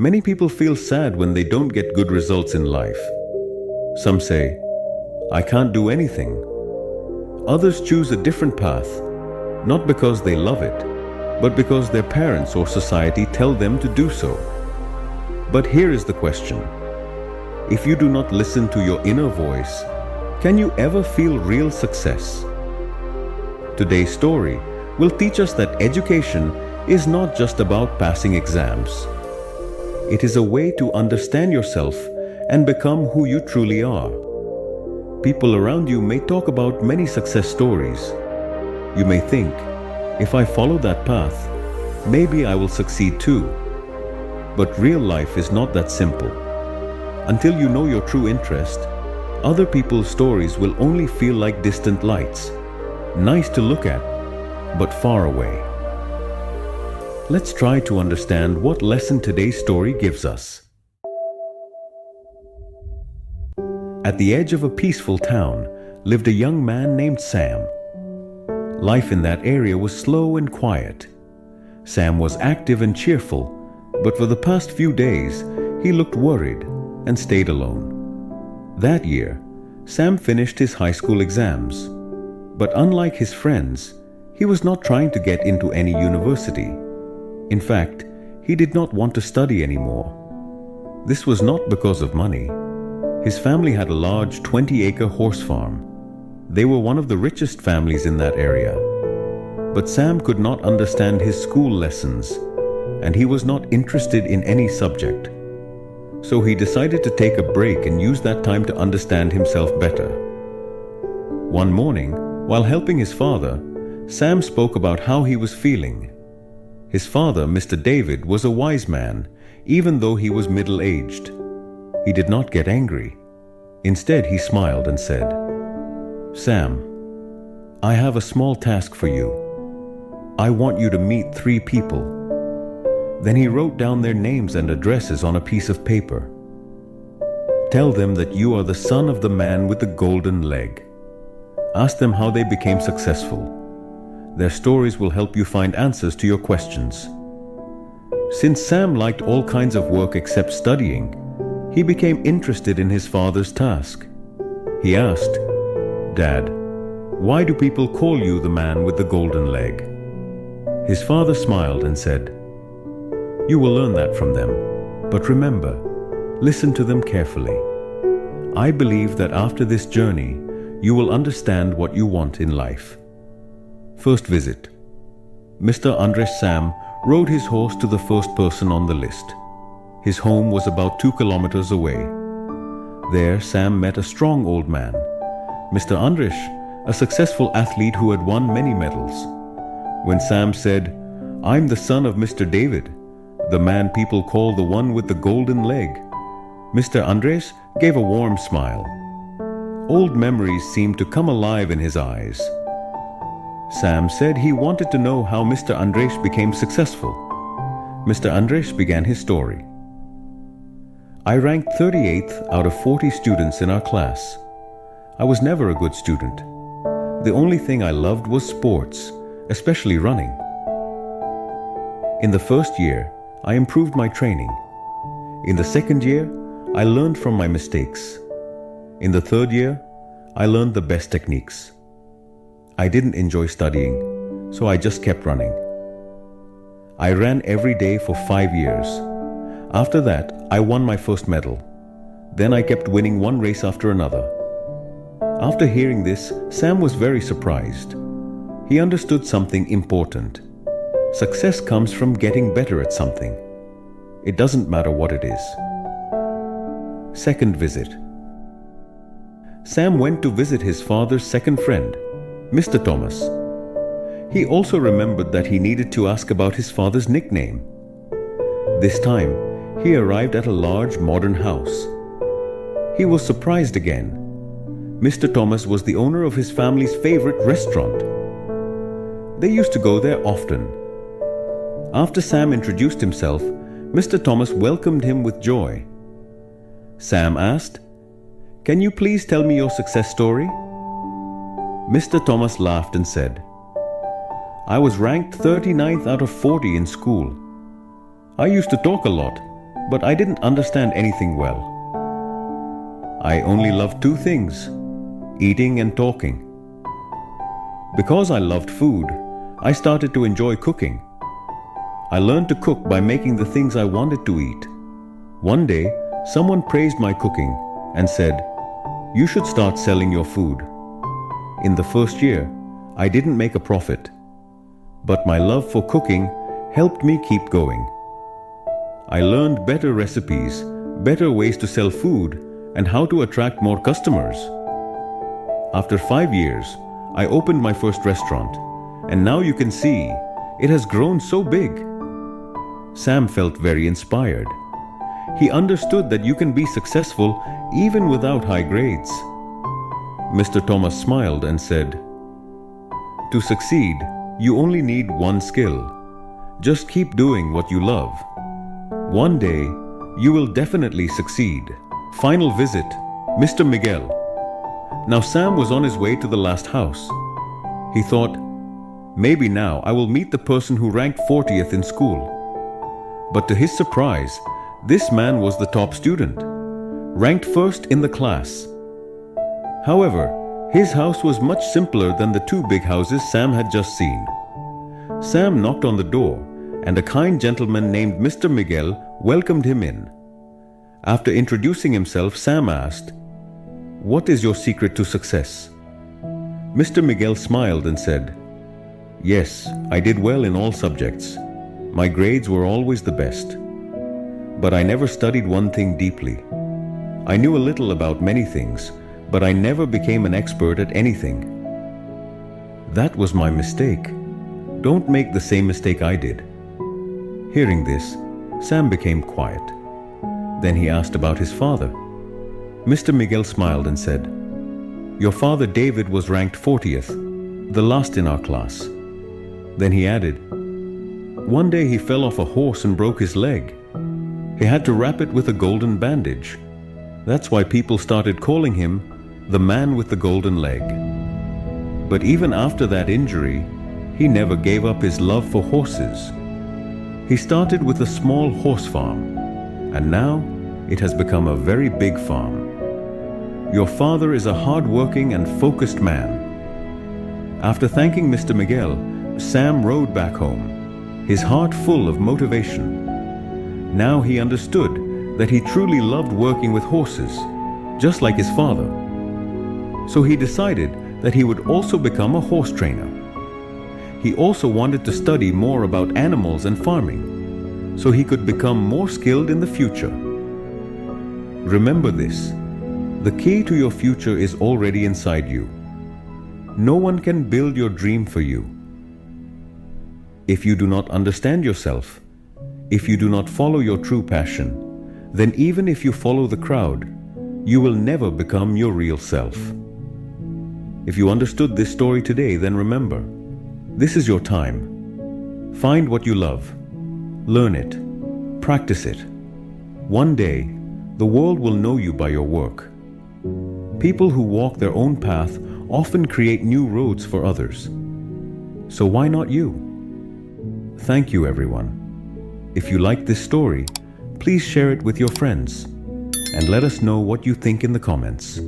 Many people feel sad when they don't get good results in life. Some say, "I can't do anything." Others choose a different path, not because they love it, but because their parents or society tell them to do so. But here is the question. If you do not listen to your inner voice, can you ever feel real success? Today's story will teach us that education is not just about passing exams. It is a way to understand yourself and become who you truly are. People around you may talk about many success stories. You may think, if I follow that path, maybe I will succeed too. But real life is not that simple. Until you know your true interest, other people's stories will only feel like distant lights, nice to look at, but far away. Let's try to understand what lesson today's story gives us. At the edge of a peaceful town lived a young man named Sam. Life in that area was slow and quiet. Sam was active and cheerful, but for the past few days, he looked worried and stayed alone. That year, Sam finished his high school exams. But unlike his friends, he was not trying to get into any university. In fact, he did not want to study anymore. This was not because of money. His family had a large 20-acre horse farm. They were one of the richest families in that area. But Sam could not understand his school lessons, and he was not interested in any subject. So he decided to take a break and use that time to understand himself better. One morning, while helping his father, Sam spoke about how he was feeling. His father, Mr. David, was a wise man, even though he was middle-aged. He did not get angry. Instead, he smiled and said, "Sam, I have a small task for you. I want you to meet 3 people." Then he wrote down their names and addresses on a piece of paper. "Tell them that you are the son of the man with the golden leg. Ask them how they became successful. Their stories will help you find answers to your questions." Since Sam liked all kinds of work except studying, he became interested in his father's task. He asked, "Dad, why do people call you the man with the golden leg?" His father smiled and said, "You will learn that from them, but remember, listen to them carefully. I believe that after this journey, you will understand what you want in life." First visit. Mr. Andres Sam rode his horse to the first person on the list. His home was about 2 kilometers away. There, Sam met a strong old man, Mr. Andres, a successful athlete who had won many medals. When Sam said, "I'm the son of Mr. David, the man people call the one with the golden leg," Mr. Andres gave a warm smile. Old memories seemed to come alive in his eyes. Sam said he wanted to know how Mr. Andres became successful. Mr. Andres began his story. "I ranked 38th out of 40 students in our class. I was never a good student. The only thing I loved was sports, especially running. In the first year, I improved my training. In the second year, I learned from my mistakes. In the third year, I learned the best techniques. I didn't enjoy studying, so I just kept running. I ran every day for 5 years. After that, I won my first medal. Then I kept winning one race after another." After hearing this, Sam was very surprised. He understood something important. Success comes from getting better at something. It doesn't matter what it is. Second visit. Sam went to visit his father's second friend, Mr. Thomas. He also remembered that he needed to ask about his father's nickname. This time, he arrived at a large modern house. He was surprised again. Mr. Thomas was the owner of his family's favorite restaurant. They used to go there often. After Sam introduced himself, Mr. Thomas welcomed him with joy. Sam asked, "Can you please tell me your success story?" Mr. Thomas laughed and said, "I was ranked 39th out of 40 in school. I used to talk a lot, but I didn't understand anything well. I only loved two things: eating and talking. Because I loved food, I started to enjoy cooking. I learned to cook by making the things I wanted to eat. One day, someone praised my cooking and said, "You should start selling your food." In the first year, I didn't make a profit, but my love for cooking helped me keep going. I learned better recipes, better ways to sell food, and how to attract more customers. After 5 years, I opened my first restaurant, and now you can see it has grown so big. Sam felt very inspired. He understood that you can be successful even without high grades. Mr. Thomas smiled and said, "To succeed, you only need one skill. Just keep doing what you love. One day, you will definitely succeed." Final visit, Mr. Miguel. Now Sam was on his way to the last house. He thought, maybe now I will meet the person who ranked 40th in school. But to his surprise, this man was the top student, ranked first in the class. However, his house was much simpler than the two big houses Sam had just seen. Sam knocked on the door, and a kind gentleman named Mr. Miguel welcomed him in. After introducing himself, Sam asked, "What is your secret to success?" Mr. Miguel smiled and said, "Yes, I did well in all subjects. My grades were always the best. But I never studied one thing deeply. I knew a little about many things, but I never became an expert at anything. That was my mistake. Don't make the same mistake I did." Hearing this, Sam became quiet. Then he asked about his father. Mr. Miguel smiled and said, "Your father David was ranked 40th, the last in our class." Then he added, "One day he fell off a horse and broke his leg. He had to wrap it with a golden bandage. That's why people started calling him the man with the golden leg. But even after that injury, he never gave up his love for horses. He started with a small horse farm, and now it has become a very big farm. Your father is a hard-working and focused man." After thanking Mr. Miguel, Sam rode back home, his heart full of motivation. Now he understood that he truly loved working with horses, just like his father. So he decided that he would also become a horse trainer. He also wanted to study more about animals and farming, so he could become more skilled in the future. Remember this: the key to your future is already inside you. No one can build your dream for you. If you do not understand yourself, if you do not follow your true passion, then even if you follow the crowd, you will never become your real self. If you understood this story today, then remember, this is your time. Find what you love. Learn it. Practice it. One day, the world will know you by your work. People who walk their own path often create new roads for others. So why not you? Thank you, everyone. If you like this story, please share it with your friends and let us know what you think in the comments.